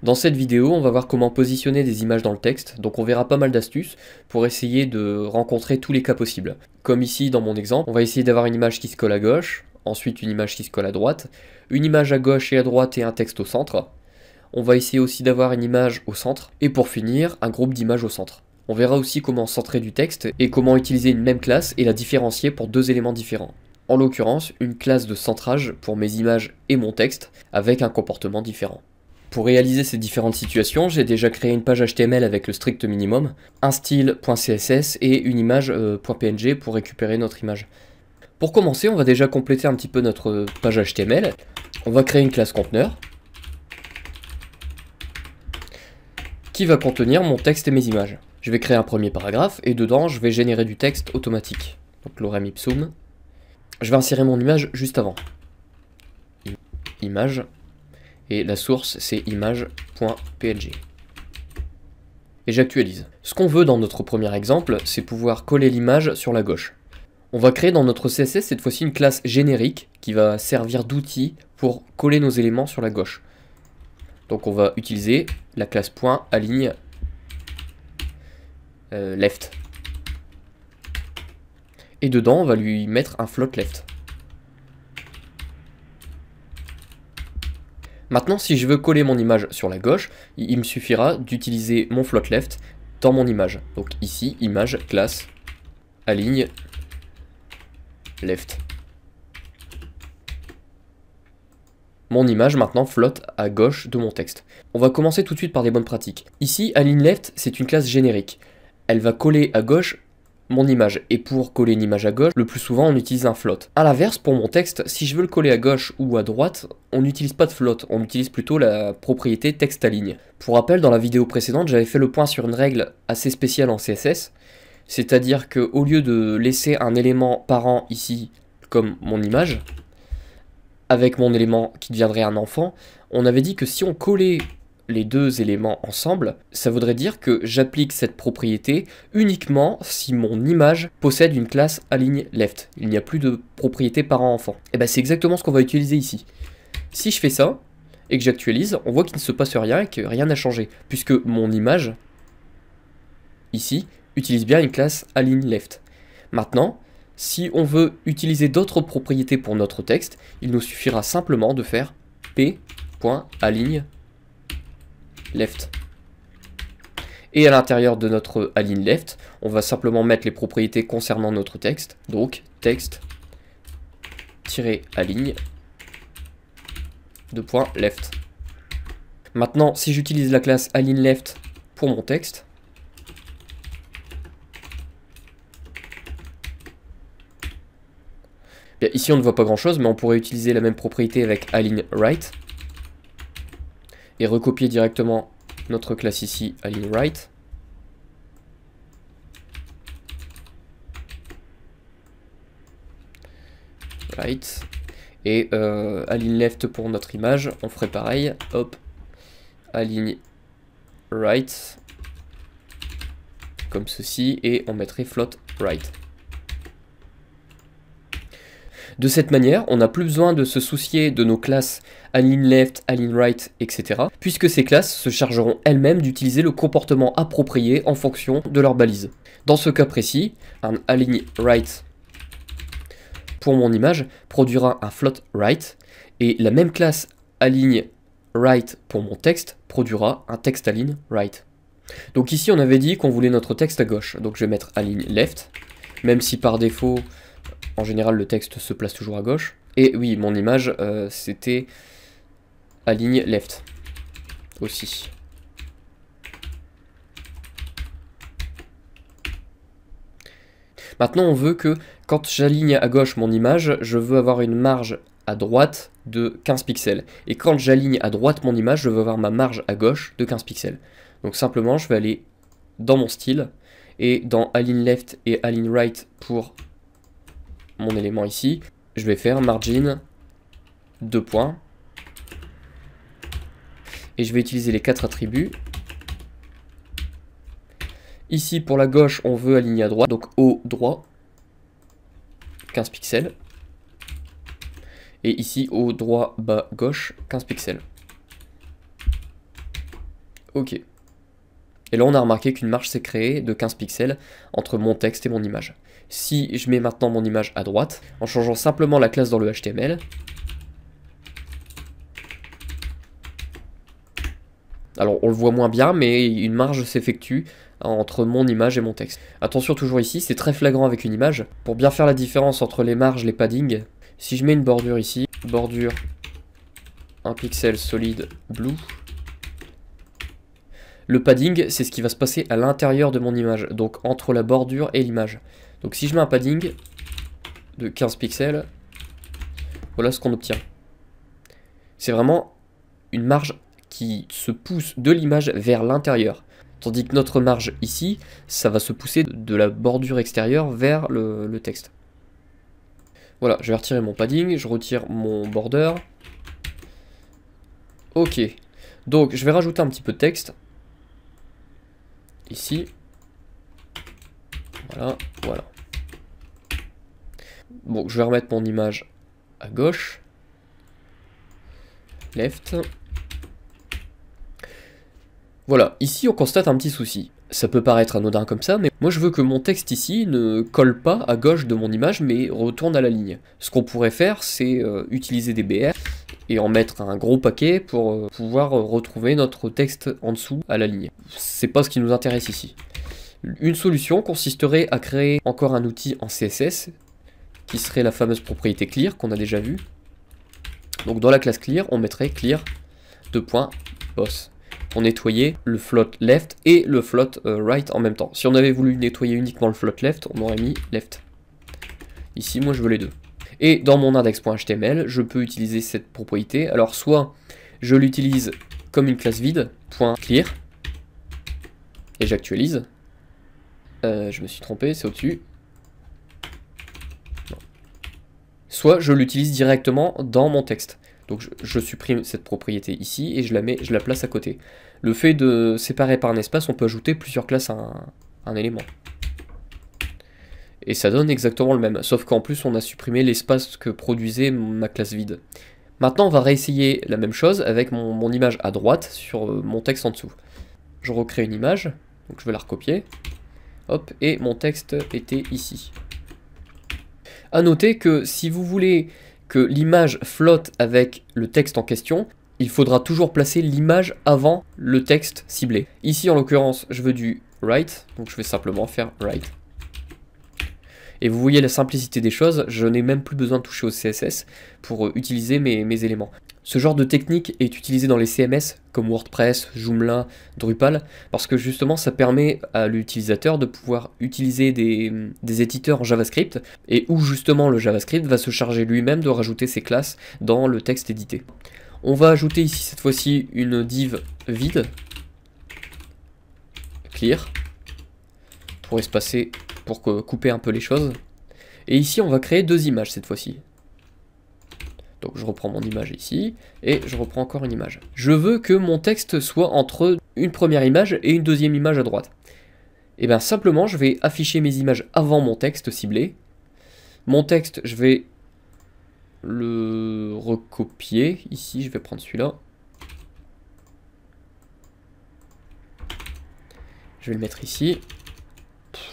Dans cette vidéo, on va voir comment positionner des images dans le texte, donc on verra pas mal d'astuces pour essayer de rencontrer tous les cas possibles. Comme ici dans mon exemple, on va essayer d'avoir une image qui se colle à gauche, ensuite une image qui se colle à droite, une image à gauche et à droite et un texte au centre. On va essayer aussi d'avoir une image au centre, et pour finir, un groupe d'images au centre. On verra aussi comment centrer du texte et comment utiliser une même classe et la différencier pour deux éléments différents. En l'occurrence, une classe de centrage pour mes images et mon texte, avec un comportement différent. Pour réaliser ces différentes situations, j'ai déjà créé une page HTML avec le strict minimum, un style.css et une image .png pour récupérer notre image. Pour commencer, on va déjà compléter un petit peu notre page HTML. On va créer une classe conteneur qui va contenir mon texte et mes images. Je vais créer un premier paragraphe et dedans, je vais générer du texte automatique. Donc lorem ipsum. Je vais insérer mon image juste avant. Image. Et la source, c'est image.png. Et j'actualise. Ce qu'on veut dans notre premier exemple, c'est pouvoir coller l'image sur la gauche. On va créer dans notre CSS cette fois-ci une classe générique qui va servir d'outil pour coller nos éléments sur la gauche. Donc on va utiliser la classe .align left. Et dedans, on va lui mettre un float left. Maintenant, si je veux coller mon image sur la gauche, il me suffira d'utiliser mon float left dans mon image. Donc ici, image, classe, align, left. Mon image maintenant flotte à gauche de mon texte. On va commencer tout de suite par des bonnes pratiques. Ici, align left, c'est une classe générique. Elle va coller à gauche mon image. Et pour coller une image à gauche, le plus souvent on utilise un float. A l'inverse, pour mon texte, si je veux le coller à gauche ou à droite, on n'utilise pas de float, on utilise plutôt la propriété texte align. Pour rappel, dans la vidéo précédente, j'avais fait le point sur une règle assez spéciale en CSS, c'est-à-dire qu'au lieu de laisser un élément parent ici, comme mon image, avec mon élément qui deviendrait un enfant, on avait dit que si on collait les deux éléments ensemble, ça voudrait dire que j'applique cette propriété uniquement si mon image possède une classe align left. Il n'y a plus de propriété parent-enfant. Et bien c'est exactement ce qu'on va utiliser ici. Si je fais ça, et que j'actualise, on voit qu'il ne se passe rien et que rien n'a changé, puisque mon image, ici, utilise bien une classe align left. Maintenant, si on veut utiliser d'autres propriétés pour notre texte, il nous suffira simplement de faire p.align left. Et à l'intérieur de notre align left, on va simplement mettre les propriétés concernant notre texte. Donc texte-align de point left. Maintenant, si j'utilise la classe align left pour mon texte, bien, ici on ne voit pas grand chose, mais on pourrait utiliser la même propriété avec align right et recopier directement notre classe ici, align right. Right. Et align left pour notre image, on ferait pareil. Hop, align right, comme ceci, et on mettrait float right. De cette manière, on n'a plus besoin de se soucier de nos classes align left, align right, etc. puisque ces classes se chargeront elles-mêmes d'utiliser le comportement approprié en fonction de leur balise. Dans ce cas précis, un align right pour mon image produira un float right, et la même classe align right pour mon texte produira un text align right. Donc ici on avait dit qu'on voulait notre texte à gauche, donc je vais mettre align left, même si par défaut, en général, le texte se place toujours à gauche. Et oui, mon image, c'était align left aussi. Maintenant, on veut que quand j'aligne à gauche mon image, je veux avoir une marge à droite de 15 pixels. Et quand j'aligne à droite mon image, je veux avoir ma marge à gauche de 15 pixels. Donc simplement, je vais aller dans mon style, et dans align left et align right pour mon élément ici, je vais faire margin 2 points. Et je vais utiliser les 4 attributs. Ici, pour la gauche, on veut aligner à droite, donc haut droit, 15 pixels. Et ici, haut droit, bas gauche, 15 pixels. Ok. Et là, on a remarqué qu'une marge s'est créée de 15 pixels entre mon texte et mon image. Si je mets maintenant mon image à droite, en changeant simplement la classe dans le HTML, alors on le voit moins bien, mais une marge s'effectue entre mon image et mon texte. Attention toujours ici, c'est très flagrant avec une image. Pour bien faire la différence entre les marges, les paddings, si je mets une bordure ici, bordure 1 pixel solide blue, le padding, c'est ce qui va se passer à l'intérieur de mon image, donc entre la bordure et l'image. Donc si je mets un padding de 15 pixels, voilà ce qu'on obtient. C'est vraiment une marge qui se pousse de l'image vers l'intérieur. Tandis que notre marge ici, ça va se pousser de la bordure extérieure vers le texte. Voilà, je vais retirer mon padding, je retire mon border. Ok, donc je vais rajouter un petit peu de texte. Ici. Voilà, voilà. Bon, je vais remettre mon image à gauche. Left. Voilà, ici on constate un petit souci. Ça peut paraître anodin comme ça, mais moi je veux que mon texte ici ne colle pas à gauche de mon image, mais retourne à la ligne. Ce qu'on pourrait faire, c'est utiliser des BR et en mettre un gros paquet pour pouvoir retrouver notre texte en dessous à la ligne. C'est pas ce qui nous intéresse ici. Une solution consisterait à créer encore un outil en CSS, qui serait la fameuse propriété clear qu'on a déjà vue. Donc dans la classe clear, on mettrait clear boss pour nettoyer le float left et le float right en même temps. Si on avait voulu nettoyer uniquement le float left, on aurait mis left. Ici, moi je veux les deux. Et dans mon index.html, je peux utiliser cette propriété. Alors soit je l'utilise comme une classe vide, .clear, et j'actualise. Je me suis trompé, c'est au-dessus. Soit je l'utilise directement dans mon texte. Donc je supprime cette propriété ici et je la place à côté. Le fait de séparer par un espace, on peut ajouter plusieurs classes à un élément. Et ça donne exactement le même, sauf qu'en plus on a supprimé l'espace que produisait ma classe vide. Maintenant on va réessayer la même chose avec mon image à droite sur mon texte en dessous. Je recrée une image, donc je vais la recopier. Hop, et mon texte était ici. A noter que si vous voulez que l'image flotte avec le texte en question, il faudra toujours placer l'image avant le texte ciblé. Ici en l'occurrence je veux du right, donc je vais simplement faire right. Et vous voyez la simplicité des choses, je n'ai même plus besoin de toucher au CSS pour utiliser mes éléments. Ce genre de technique est utilisé dans les CMS comme WordPress, Joomla, Drupal, parce que justement ça permet à l'utilisateur de pouvoir utiliser des éditeurs en JavaScript, et où justement le JavaScript va se charger lui-même de rajouter ses classes dans le texte édité. On va ajouter ici cette fois-ci une div vide, clear, pour espacer, pour couper un peu les choses. Et ici on va créer deux images cette fois-ci. Donc je reprends mon image ici, et je reprends encore une image. Je veux que mon texte soit entre une première image et une deuxième image à droite. Et bien simplement, je vais afficher mes images avant mon texte ciblé. Mon texte, je vais le recopier. Ici, je vais prendre celui-là. Je vais le mettre ici.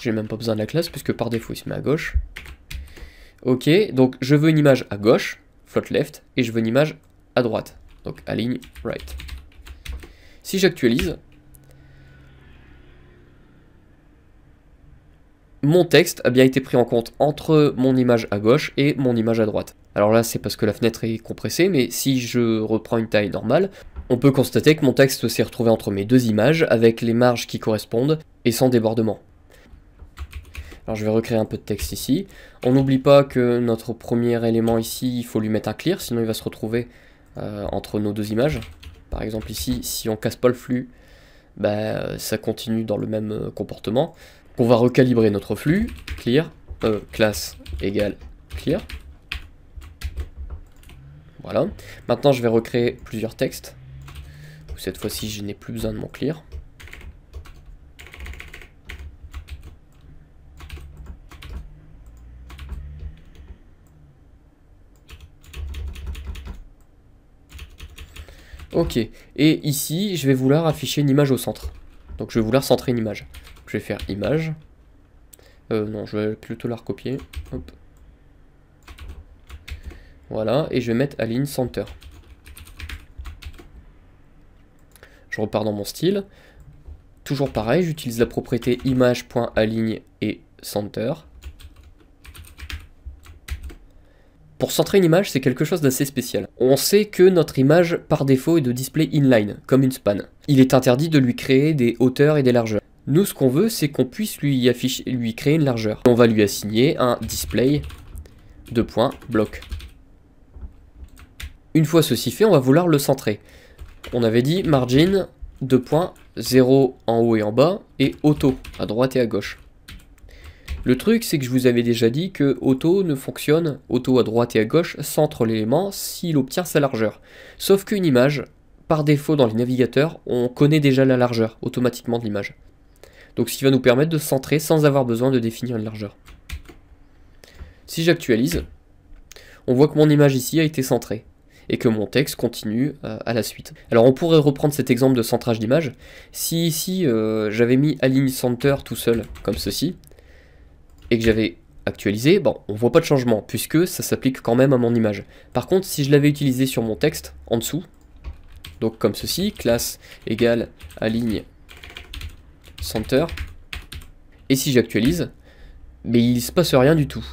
J'ai même pas besoin de la classe, puisque par défaut, il se met à gauche. Ok, donc je veux une image à gauche. Float left, et je veux une image à droite, donc align right. Si j'actualise, mon texte a bien été pris en compte entre mon image à gauche et mon image à droite. Alors là c'est parce que la fenêtre est compressée, mais si je reprends une taille normale, on peut constater que mon texte s'est retrouvé entre mes deux images avec les marges qui correspondent et sans débordement. Alors je vais recréer un peu de texte ici. On n'oublie pas que notre premier élément ici, il faut lui mettre un clear, sinon il va se retrouver entre nos deux images. Par exemple ici, si on casse pas le flux, bah, ça continue dans le même comportement. On va recalibrer notre flux, clear, classe égale clear. Voilà. Maintenant je vais recréer plusieurs textes. Cette fois-ci je n'ai plus besoin de mon clear. Ok, et ici, je vais vouloir afficher une image au centre. Donc je vais vouloir centrer une image. Je vais faire image. Non, je vais plutôt la recopier. Hop. Voilà, et je vais mettre align center. Je repars dans mon style. Toujours pareil, j'utilise la propriété image.align et center. Pour centrer une image, c'est quelque chose d'assez spécial. On sait que notre image, par défaut, est de display inline, comme une span. Il est interdit de lui créer des hauteurs et des largeurs. Nous, ce qu'on veut, c'est qu'on puisse lui créer une largeur. On va lui assigner un display bloc. Une fois ceci fait, on va vouloir le centrer. On avait dit margin 0 en haut et en bas, et auto, à droite et à gauche. Le truc, c'est que je vous avais déjà dit que auto ne fonctionne, auto à droite et à gauche, centre l'élément s'il obtient sa largeur. Sauf qu'une image, par défaut dans les navigateurs, on connaît déjà la largeur automatiquement de l'image. Donc ce qui va nous permettre de centrer sans avoir besoin de définir une largeur. Si j'actualise, on voit que mon image ici a été centrée et que mon texte continue à la suite. Alors on pourrait reprendre cet exemple de centrage d'image. Si ici j'avais mis align center tout seul, comme ceci, et que j'avais actualisé, bon, on voit pas de changement, puisque ça s'applique quand même à mon image. Par contre, si je l'avais utilisé sur mon texte, en dessous, donc comme ceci, classe égale align center, et si j'actualise, mais il se passe rien du tout.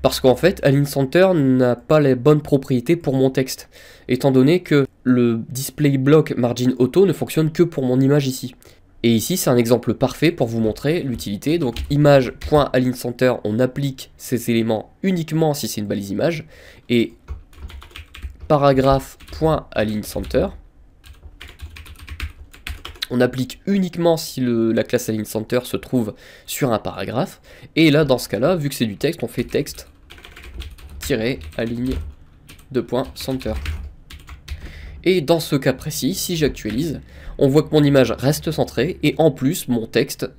Parce qu'en fait, align center n'a pas les bonnes propriétés pour mon texte, étant donné que le display block margin auto ne fonctionne que pour mon image ici. Et ici, c'est un exemple parfait pour vous montrer l'utilité. Donc, image.alignCenter, on applique ces éléments uniquement si c'est une balise image. Et paragraphe.alignCenter, on applique uniquement si la classe alignCenter se trouve sur un paragraphe. Et là, dans ce cas-là, vu que c'est du texte, on fait texte-align.center. Et dans ce cas précis, si j'actualise, on voit que mon image reste centrée et en plus mon texte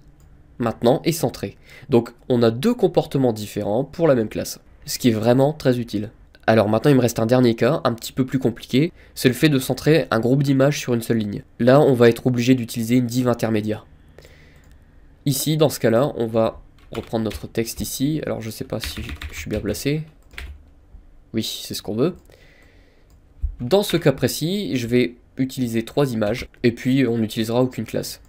maintenant est centré. Donc on a deux comportements différents pour la même classe, ce qui est vraiment très utile. Alors maintenant il me reste un dernier cas, un petit peu plus compliqué, c'est le fait de centrer un groupe d'images sur une seule ligne. Là on va être obligé d'utiliser une div intermédiaire. Ici dans ce cas-là, on va reprendre notre texte ici, alors je sais pas si je suis bien placé. Oui, c'est ce qu'on veut. Dans ce cas précis, je vais utiliser 3 images, et puis on n'utilisera aucune classe.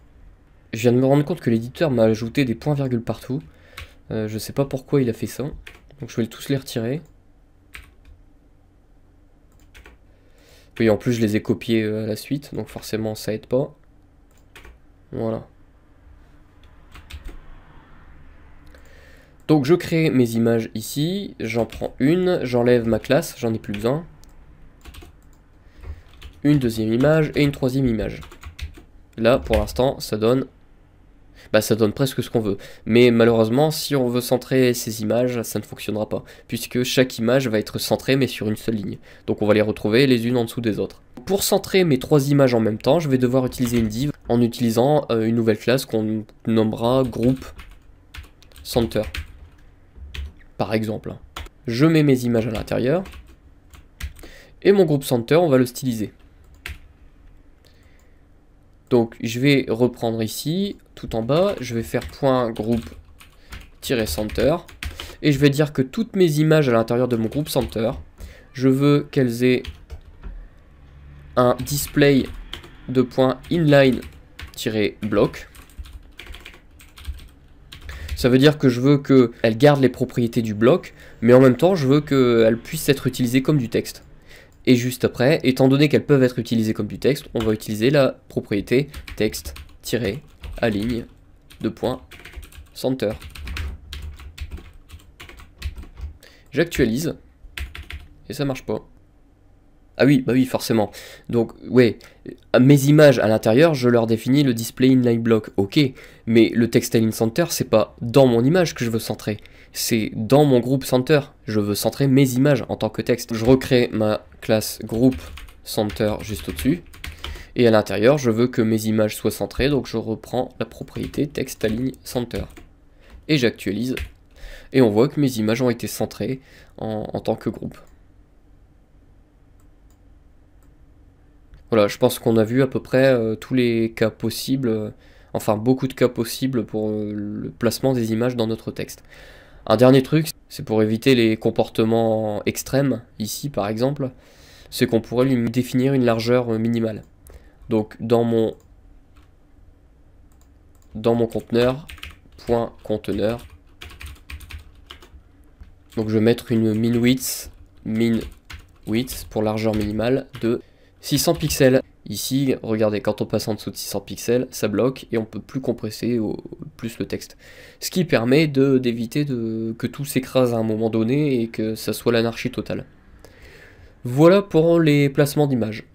Je viens de me rendre compte que l'éditeur m'a ajouté des points-virgules partout. Je sais pas pourquoi il a fait ça. Donc je vais tous les retirer. Oui, en plus je les ai copiés à la suite, donc forcément ça aide pas. Voilà. Donc je crée mes images ici, j'en prends une, j'enlève ma classe, j'en ai plus besoin. Une deuxième image et une troisième image. Là, pour l'instant, ça donne presque ce qu'on veut. Mais malheureusement, si on veut centrer ces images, ça ne fonctionnera pas, puisque chaque image va être centrée, mais sur une seule ligne. Donc on va les retrouver les unes en dessous des autres. Pour centrer mes 3 images en même temps, je vais devoir utiliser une div en utilisant une nouvelle classe qu'on nommera groupe center. Par exemple. Je mets mes images à l'intérieur, et mon groupe center, on va le styliser. Donc je vais reprendre ici, tout en bas, je vais faire .group-center, et je vais dire que toutes mes images à l'intérieur de mon groupe center, je veux qu'elles aient un display de .inline-block. Ça veut dire que je veux qu'elles gardent les propriétés du bloc, mais en même temps je veux qu'elles puissent être utilisées comme du texte. Et juste après, étant donné qu'elles peuvent être utilisées comme du texte, on va utiliser la propriété texte-align.center. J'actualise, et ça marche pas. Ah oui, bah oui, forcément. Donc, ouais, mes images à l'intérieur, je leur définis le display inline block, ok, mais le text align center, c'est pas dans mon image que je veux centrer, c'est dans mon groupe center. Je veux centrer mes images en tant que texte. Je recrée ma classe groupe center juste au-dessus, et à l'intérieur, je veux que mes images soient centrées, donc je reprends la propriété text align center. Et j'actualise, et on voit que mes images ont été centrées en tant que groupe. Voilà, je pense qu'on a vu à peu près tous les cas possibles, enfin beaucoup de cas possibles pour le placement des images dans notre texte. Un dernier truc, c'est pour éviter les comportements extrêmes, ici par exemple, c'est qu'on pourrait lui définir une largeur minimale. Donc dans mon conteneur, point conteneur, donc je vais mettre une min width pour largeur minimale de 600 pixels. Ici, regardez, quand on passe en dessous de 600 pixels, ça bloque et on peut plus compresser plus le texte. Ce qui permet d'éviter que tout s'écrase à un moment donné et que ça soit l'anarchie totale. Voilà pour les placements d'images.